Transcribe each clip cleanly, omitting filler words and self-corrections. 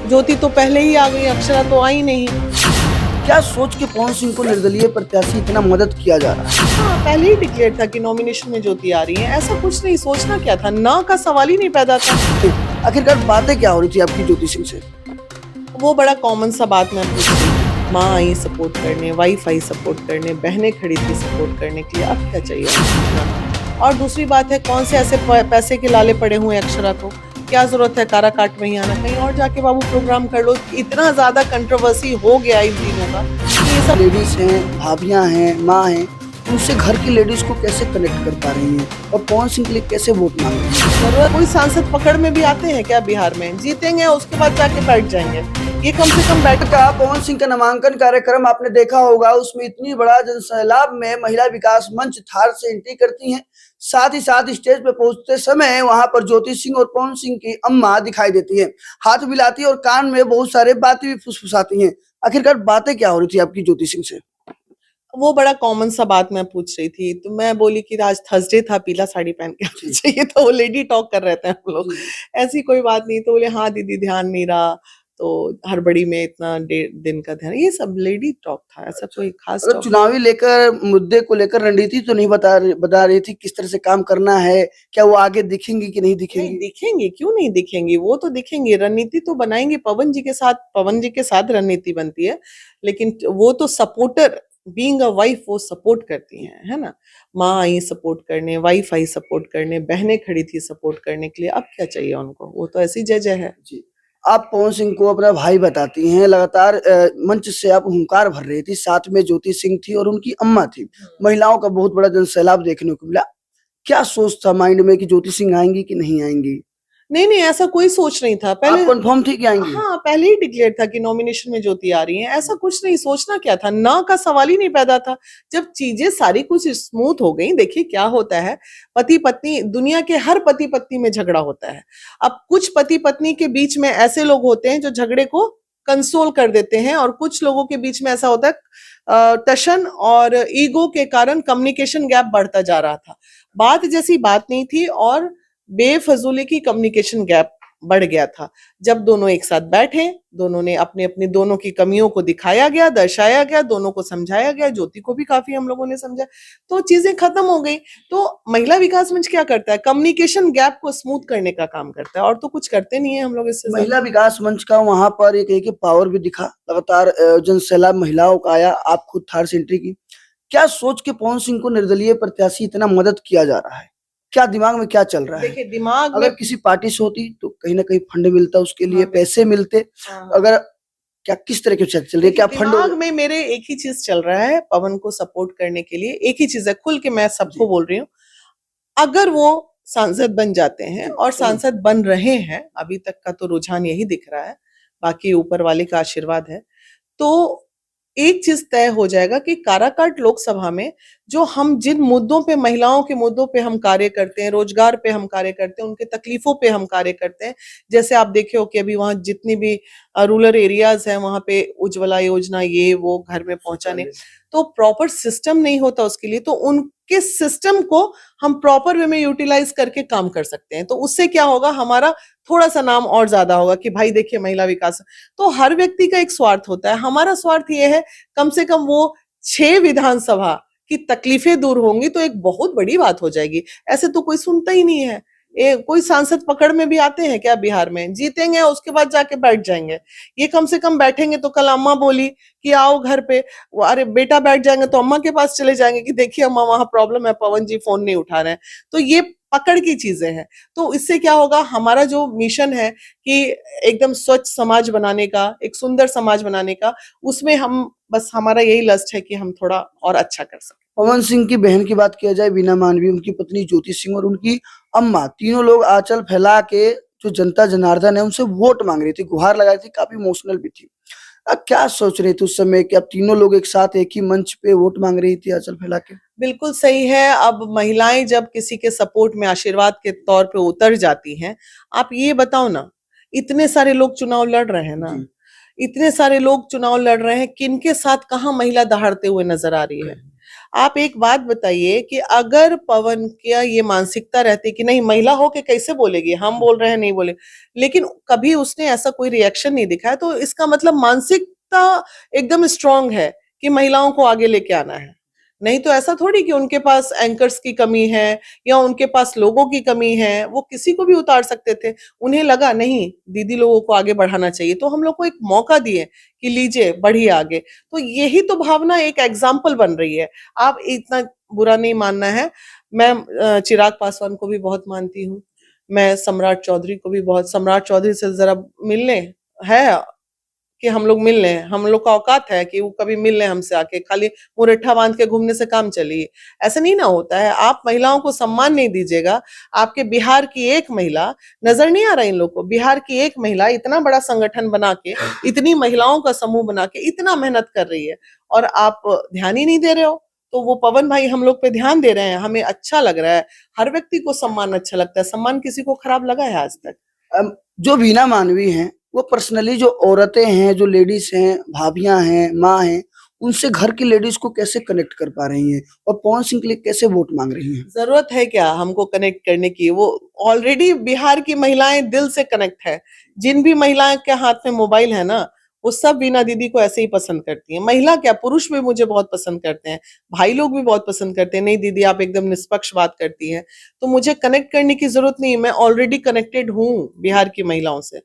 ज्योति तो पहले ही आ गई, अक्षरा तो आई नहीं। क्या सोच के पवन सिंह को निर्दलीय प्रत्याशी इतना मदद किया जा रहा है? हाँ, पहले ही डिक्लेयर था कि नॉमिनेशन में ज्योति आ रही है। ऐसा कुछ नहीं, सोचना क्या था, ना का सवाल ही नहीं पैदा था। आखिरकार बातें क्या हो रही थी आपकी ज्योति सिंह से? वो बड़ा कॉमन सा बात मैं पूछ रही थी। माँ आई सपोर्ट करने, वाईफाई सपोर्ट करने, बहनें खड़ी थी सपोर्ट करने के लिए, अब क्या चाहिए। और दूसरी बात है, कौन से ऐसे पैसे के लाले पड़े हुए अक्षरा को, क्या जरूरत है कारा काट में ही आना, कहीं और जाके बाबू प्रोग्राम कर लो। इतना ज्यादा कंट्रोवर्सी हो गया इन तीनों का, ये सब लेडीज हैं, भाभियां हैं, माँ हैं, उनसे घर की लेडीज को कैसे कनेक्ट कर पा रही हैं और पवन सिंह के लिए कैसे वोट मांग रही हैं? जरूरत। कोई सांसद पकड़ में भी आते हैं क्या बिहार में? जीतेंगे उसके बाद जाके बैठ जाएंगे, ये कम से कम बैठ का पवन सिंह का नामांकन कार्यक्रम आपने देखा होगा, उसमें इतनी बड़ा जनसैलाब में महिला विकास मंच थार से एंट्री करती हैं। साथ ही साथ स्टेज पे पहुंचते समय वहां पर ज्योति सिंह और पवन सिंह की अम्मा दिखाई देती है, हाथ मिलाती है और कान में बहुत सारे बातें भी फुसफुसाती हैं। आखिरकार बातें क्या हो रही थी आपकी ज्योति सिंह से? वो बड़ा कॉमन सा बात मैं पूछ रही थी, तो मैं बोली कि आज थर्सडे था, पीला साड़ी पहन के आना चाहिए, तो वो लेडी टॉक कर रहे थे हम लोग। ऐसी कोई बात नहीं, तो बोले हाँ दीदी ध्यान नहीं रहा, तो हड़बड़ी में इतना दिन का ध्यान, ये सब लेडी टॉक था, ऐसा कोई खास अगर टॉक। चुनावी लेकर मुद्दे को लेकर रणनीति तो नहीं बता रही थी किस तरह से काम करना है, क्या वो आगे दिखेंगी कि नहीं दिखेंगी? नहीं दिखेंगी, क्यों नहीं दिखेंगी, वो तो दिखेंगी, रणनीति तो बनाएंगे पवन जी के साथ रणनीति बनती है, लेकिन वो तो सपोर्टर, बीइंग अ वाइफ वो सपोर्ट करती हैं, है ना। माँ आई सपोर्ट करने, वाईफाई सपोर्ट करने, बहनें खड़ी थी सपोर्ट करने के लिए, अब क्या चाहिए उनको, वो तो ऐसी जज है जी, आप पवन सिंह को अपना भाई बताती हैं, लगातार मंच से आप हुंकार भर रही थी, साथ में ज्योति सिंह थी और उनकी अम्मा थी। महिलाओं का बहुत बड़ा जनसैलाब देखने को मिला। क्या सोच था माइंड में कि ज्योति सिंह आएंगी कि नहीं आएंगी? नहीं नहीं, ऐसा कोई सोच नहीं था पहले। आप कंफर्म थी कि आएंगी? हाँ, पहले ही डिक्लेयर था कि नॉमिनेशन में ज्योति आ रही है। ऐसा कुछ नहीं, सोचना क्या था, ना का सवाल ही नहीं पैदा था। जब चीजें सारी कुछ स्मूथ हो गई, देखिए क्या होता है, पति पत्नी, दुनिया के हर पति पत्नी में झगड़ा होता है। अब कुछ पति पत्नी के बीच में ऐसे लोग होते हैं जो झगड़े को कंसोल कर देते हैं, और कुछ लोगों के बीच में ऐसा होता है टशन और ईगो के कारण कम्युनिकेशन गैप बढ़ता जा रहा था। बात जैसी बात नहीं थी और बेफजूली की कम्युनिकेशन गैप बढ़ गया था। जब दोनों एक साथ बैठे, दोनों ने अपने अपनी दोनों की कमियों को दिखाया गया, दर्शाया गया, दोनों को समझाया गया, ज्योति को भी काफी हम लोगों ने समझा, तो चीजें खत्म हो गई। तो महिला विकास मंच क्या करता है, कम्युनिकेशन गैप को स्मूथ करने का काम करता है, और तो कुछ करते नहीं है हम लोग इससे। महिला विकास मंच का वहां पर एक पावर भी दिखा, लगातार जनसैलाब महिलाओं का आया, आप खुद थार से एंट्री की। क्या सोच के पवन सिंह को निर्दलीय प्रत्याशी इतना मदद किया जा रहा है? क्या दिमाग में क्या चल रहा है? देखिए दिमाग अगर में, किसी पार्टी से होती तो कहीं ना कहीं फंड मिलता, उसके लिए हाँ, पैसे मिलते। हाँ, अगर क्या किस तरह की चल रही है, क्या फंड? दिमाग में मेरे एक ही चीज चल रहा है, पवन को सपोर्ट करने के लिए एक ही चीज है, खुल के मैं सबको बोल रही हूँ, अगर वो सांसद बन जाते हैं, और सांसद बन रहे हैं, अभी तक का तो रुझान यही दिख रहा है, बाकी ऊपर वाले का आशीर्वाद है, तो एक चीज तय हो जाएगा कि काराकाट लोकसभा में जो हम जिन मुद्दों पे, महिलाओं के मुद्दों पे हम कार्य करते हैं, रोजगार पे हम कार्य करते हैं, उनके तकलीफों पे हम कार्य करते हैं, जैसे आप देखे हो कि अभी वहां जितनी भी रूरल एरियाज हैं वहां पे उज्ज्वला योजना, ये वो घर में पहुंचाने, तो प्रॉपर सिस्टम नहीं होता उसके लिए, तो उनके सिस्टम को हम प्रॉपर वे में यूटिलाइज करके काम कर सकते हैं, तो उससे क्या होगा, हमारा थोड़ा सा नाम और ज्यादा होगा कि भाई देखिए महिला विकास। तो हर व्यक्ति का एक स्वार्थ होता है, हमारा स्वार्थ ये है कम से कम वो 6 विधानसभा की तकलीफें दूर होंगी तो एक बहुत बड़ी बात हो जाएगी। ऐसे तो कोई सुनता ही नहीं है, कोई सांसद पकड़ में भी आते हैं क्या बिहार में? जीतेंगे उसके बाद जाके बैठ जाएंगे, ये कम से कम बैठेंगे तो कल अम्मा बोली कि आओ घर पे, अरे बेटा बैठ जाएंगे तो अम्मा के पास चले जाएंगे कि देखिए अम्मा वहां प्रॉब्लम है, पवन जी फोन नहीं उठा रहे हैं, तो ये पकड़ की चीजें हैं। तो इससे क्या होगा, हमारा जो मिशन है कि एकदम स्वच्छ समाज बनाने का, एक सुंदर समाज बनाने का, उसमें हम बस, हमारा यही लस्ट है कि हम थोड़ा और अच्छा कर सकें। पवन सिंह की बहन की बात किया जाए, बीना मानवी, उनकी पत्नी ज्योति सिंह और उनकी अम्मा, तीनों लोग आंचल फैला के जो जनता जनार्दन है उनसे वोट मांग रही थी, गुहार लगाई थी, काफी इमोशनल भी थी। अब क्या सोच रहे थे उस समय कि अब तीनों लोग एक साथ एक ही मंच पे वोट मांग रही थी आंचल फैला के? बिल्कुल सही है। अब महिलाएं जब किसी के सपोर्ट में आशीर्वाद के तौर पे उतर जाती हैं, आप ये बताओ ना, इतने सारे लोग चुनाव लड़ रहे हैं ना, इतने सारे लोग चुनाव लड़ रहे हैं, किनके साथ कहाँ महिला दहाड़ते हुए नजर आ रही है? आप एक बात बताइए कि अगर पवन का ये मानसिकता रहती कि नहीं, महिला हो के कैसे बोलेगी, हम बोल रहे हैं नहीं बोले, लेकिन कभी उसने ऐसा कोई रिएक्शन नहीं दिखाया, तो इसका मतलब मानसिकता एकदम स्ट्रांग है कि महिलाओं को आगे लेके आना है। नहीं तो ऐसा थोड़ी कि उनके पास एंकर्स की कमी है या उनके पास लोगों की कमी है, वो किसी को भी उतार सकते थे। उन्हें लगा नहीं, दीदी लोगों को आगे बढ़ाना चाहिए, तो हम लोग को एक मौका दिए कि लीजिए बढ़िए आगे। तो यही तो भावना एक एग्जाम्पल बन रही है। आप इतना बुरा नहीं मानना है। मैं चिराग पासवान को भी बहुत मानती हूँ, मैं सम्राट चौधरी को भी बहुत, सम्राट चौधरी से जरा मिलने है कि हम लोग मिल लें, हम लोग का औकात है कि वो कभी मिल लें हमसे आके, खाली मुरेठा बांध के घूमने से काम चलिए, ऐसा नहीं ना होता है। आप महिलाओं को सम्मान नहीं दीजिएगा। आपके बिहार की एक महिला, नजर नहीं आ रहा इन लोग को, बिहार की एक महिला इतना बड़ा संगठन बना के, इतनी महिलाओं का समूह बना के इतना मेहनत कर रही है और आप ध्यान ही नहीं दे रहे हो। तो वो पवन भाई हम लोग पे ध्यान दे रहे हैं, हमें अच्छा लग रहा है। हर व्यक्ति को सम्मान अच्छा लगता है, सम्मान किसी को खराब लगा है आज तक? जो बीना मानवी हैं वो पर्सनली जो औरतें हैं, जो लेडीज हैं, भाभियां हैं, माँ हैं, उनसे घर की लेडीज को कैसे कनेक्ट कर पा रही हैं और पवन सिंह के लिए कैसे वोट मांग रही हैं? जरूरत है क्या हमको कनेक्ट करने की? वो ऑलरेडी बिहार की महिलाएं दिल से कनेक्ट है। जिन भी महिलाएं के हाथ में मोबाइल है ना, वो सब बीना दीदी को ऐसे ही पसंद करती हैं। महिला क्या, पुरुष भी मुझे बहुत पसंद करते हैं, भाई लोग भी बहुत पसंद करते हैं। नहीं दीदी आप एकदम निष्पक्ष बात करती हैं, तो मुझे कनेक्ट करने की जरूरत नहीं, मैं ऑलरेडी कनेक्टेड हूँ बिहार की महिलाओं से।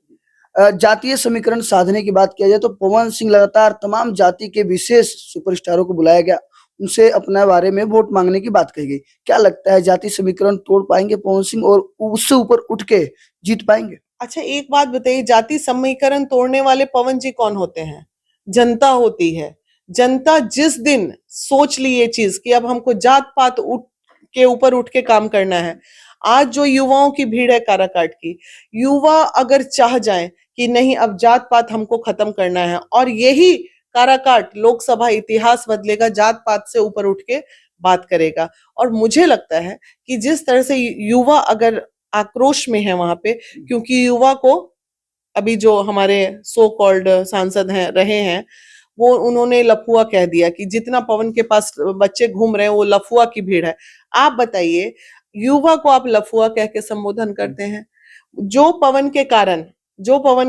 जातीय समीकरण साधने की बात किया जाए तो पवन सिंह लगातार तमाम जाति के विशेष सुपरस्टारों को बुलाया गया, उनसे अपने बारे में वोट मांगने की बात कही गई। क्या लगता है जाति समीकरण तोड़ पाएंगे पवन सिंह और उससे ऊपर उठ के जीत पाएंगे? अच्छा एक बात बताइए, जाति समीकरण तोड़ने वाले पवन जी कौन होते हैं? जनता होती है। जनता जिस दिन सोच ली ये चीज कि अब हमको जात पात ऊपर उठ के काम करना है, आज जो युवाओं की भीड़ है काराकाट की, युवा अगर चाह जाए कि नहीं अब जात पात हमको खत्म करना है, और यही काराकाट लोकसभा इतिहास बदलेगा, जात पात से ऊपर उठ के बात करेगा। और मुझे लगता है कि जिस तरह से युवा अगर आक्रोश में है वहां पे, क्योंकि युवा को अभी जो हमारे सो कॉल्ड सांसद हैं रहे हैं, वो उन्होंने लफुआ कह दिया कि जितना पवन के पास बच्चे घूम रहे हैं वो लफुआ की भीड़ है। आप बताइए, युवा को आप लफुआ कह के संबोधन करते हैं? जो पवन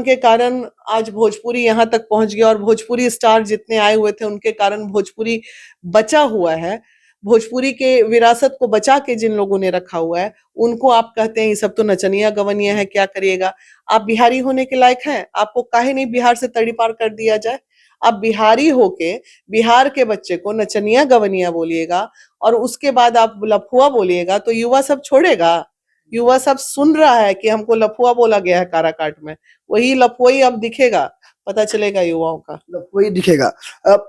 के कारण आज भोजपुरी यहाँ तक पहुंच गया, और भोजपुरी स्टार जितने आए हुए थे उनके कारण भोजपुरी बचा हुआ है। भोजपुरी के विरासत को बचा के जिन लोगों ने रखा हुआ है, उनको आप कहते हैं ये सब तो नचनिया गवनिया है, क्या करिएगा? आप बिहारी होने के लायक हैं? आपको काहे नहीं बिहार से तड़ी पार कर दिया जाए? आप बिहारी होके बिहार के बच्चे को नचनिया गवनिया बोलिएगा और उसके बाद आप लफुआ बोलिएगा, तो युवा सब छोड़ेगा? युवा सब सुन रहा है कि हमको लफुआ बोला गया है काराकाट में, वही लफुआ ही अब दिखेगा, पता चलेगा युवाओं का। वही दिखेगा। अब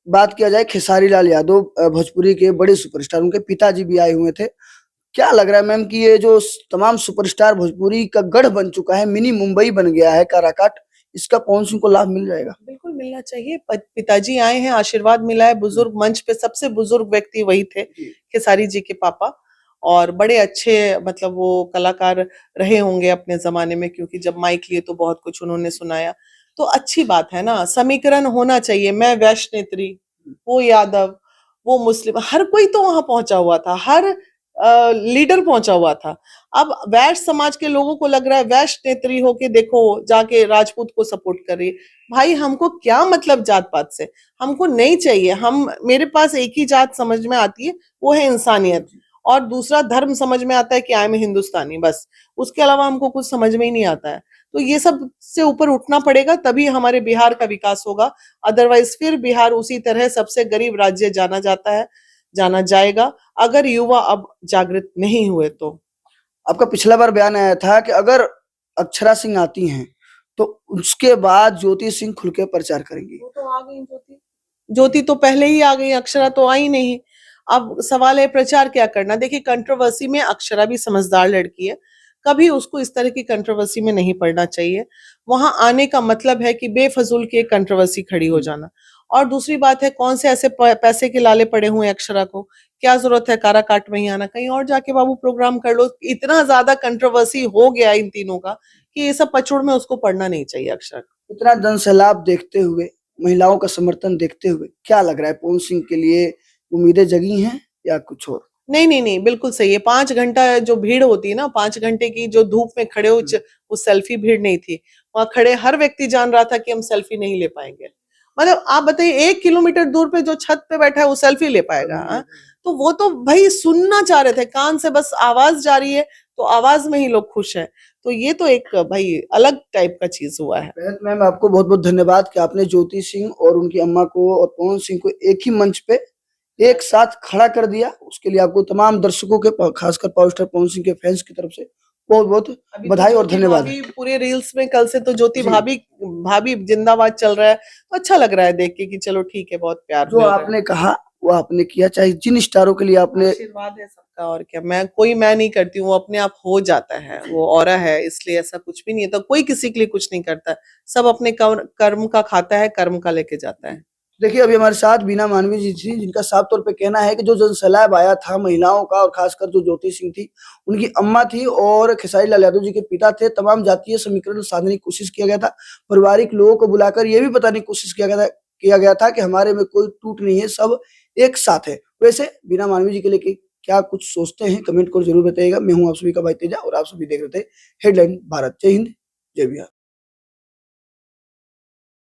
बात किया जाए खेसारी लाल यादव, भोजपुरी के बड़े सुपरस्टार, उनके पिताजी भी आए हुए थे। क्या लग रहा है मैम कि ये जो तमाम सुपरस्टार भोजपुरी का गढ़ बन चुका है, मिनी मुंबई बन गया है काराकाट, इसका पवन सिंह को लाभ मिल जाएगा? बिल्कुल मिलना चाहिए। पिताजी आए हैं, आशीर्वाद मिला है। बुजुर्ग, मंच पे सबसे बुजुर्ग व्यक्ति वही थे, खेसारी जी के पापा, और बड़े अच्छे मतलब वो कलाकार रहे होंगे अपने जमाने में, क्योंकि जब माइक लिए तो बहुत कुछ उन्होंने सुनाया। तो अच्छी बात है ना, समीकरण होना चाहिए। मैं वैश्य नेत्री, वो यादव, वो मुस्लिम, हर कोई तो वहां पहुंचा हुआ था, हर लीडर पहुंचा हुआ था। अब वैश्य समाज के लोगों को लग रहा है वैश्य नेत्री होके देखो जाके राजपूत को सपोर्ट कर रही है। भाई हमको क्या मतलब जात पात से, हमको नहीं चाहिए। हम, मेरे पास एक ही जात समझ में आती है, वो है इंसानियत, और दूसरा धर्म समझ में आता है कि आई एम हिंदुस्तानी, बस। उसके अलावा हमको कुछ समझ में ही नहीं आता है। तो ये सब से ऊपर उठना पड़ेगा, तभी हमारे बिहार का विकास होगा। अदरवाइज फिर बिहार उसी तरह सबसे गरीब राज्य जाना जाता है, जाना जाएगा, अगर युवा अब जागृत नहीं हुए तो। आपका पिछला बार बयान आया था कि अगर अक्षरा सिंह आती हैं तो उसके बाद ज्योति सिंह खुल के प्रचार करेंगी। वो तो आ गई ज्योति, ज्योति तो पहले ही आ गई, अक्षरा तो आई नहीं। अब सवाल है प्रचार क्या करना। देखिए कंट्रोवर्सी में अक्षरा भी समझदार लड़की है, कभी उसको इस तरह की कंट्रोवर्सी में नहीं पड़ना चाहिए। वहां आने का मतलब है कि बेफजूल की एक कंट्रोवर्सी खड़ी हो जाना। और दूसरी बात है, कौन से ऐसे पैसे के लाले पड़े हुए हैं अक्षरा को, क्या जरूरत है काराकाट में ही आना? कहीं और जाके बाबू प्रोग्राम कर लो। इतना ज्यादा कंट्रोवर्सी हो गया इन तीनों का कि ये सब पचड़ में उसको पड़ना नहीं चाहिए अक्षरा को। इतना जन सैलाब देखते हुए, महिलाओं का समर्थन देखते हुए क्या लग रहा है पवन सिंह के लिए उम्मीदें जगी हैं या कुछ और? नहीं नहीं नहीं, बिल्कुल सही है। 5 घंटा जो भीड़ होती है ना, 5 घंटे की जो धूप में खड़े हो, वो सेल्फी भीड़ नहीं थी। वहां खड़े हर व्यक्ति जान रहा था कि हम सेल्फी नहीं ले पाएंगे। मतलब आप बताइए, 1 किलोमीटर दूर पे जो छत पे बैठा है वो सेल्फी ले पाएगा? हाँ? तो वो तो भाई सुनना चाह रहे थे, कान से बस आवाज जा रही है तो आवाज में ही लोग खुश हैं। तो ये तो एक भाई अलग टाइप का चीज हुआ है। बेहद मैम, आपको बहुत बहुत धन्यवाद कि आपने ज्योति सिंह और उनकी अम्मा को और पवन सिंह को एक ही मंच पे एक साथ खड़ा कर दिया। उसके लिए आपको तमाम दर्शकों के, खासकर पावर स्टार पवन सिंह के फैंस की तरफ से बहुत बहुत अभी तो बधाई और ज्योति धन्यवाद है। भाभी पूरे रील्स में, कल से तो ज्योति जी। भाभी भाभी जिंदाबाद चल रहा है। तो अच्छा लग रहा है देख के कि चलो ठीक है, बहुत प्यार जो मिल रहा है। आपने कहा वो आपने किया, चाहे जिन स्टारों के लिए आपने। आशीर्वाद है सबका, और क्या। मैं नहीं करती हूँ, वो अपने आप हो जाता है, वो ऑरा है, इसलिए ऐसा कुछ भी नहीं है। तो कोई किसी के लिए कुछ नहीं करता, सब अपने कर्म का खाता है, कर्म का लेके जाता है। देखिए, अभी हमारे साथ बीना मानवी जी थी, जिनका साफ तौर पे कहना है कि जो जन सैलाब आया था महिलाओं का, और खासकर जो ज्योति सिंह थी, उनकी अम्मा थी और खेसारी लाल यादव जी के पिता थे, तमाम जातीय समीकरण साधने की कोशिश किया गया था। पारिवारिक लोगों को बुलाकर ये भी बताने की कोशिश किया गया था कि हमारे में कोई टूट नहीं है, सब एक साथ है। वैसे बीना मानवी जी के लिए क्या कुछ सोचते हैं, कमेंट कर जरूर बताइएगा। मैं हूँ आप सभी का भाई तेजा और आप सभी देख रहे थे हेडलाइन भारत। जय हिंद, जय बिहार।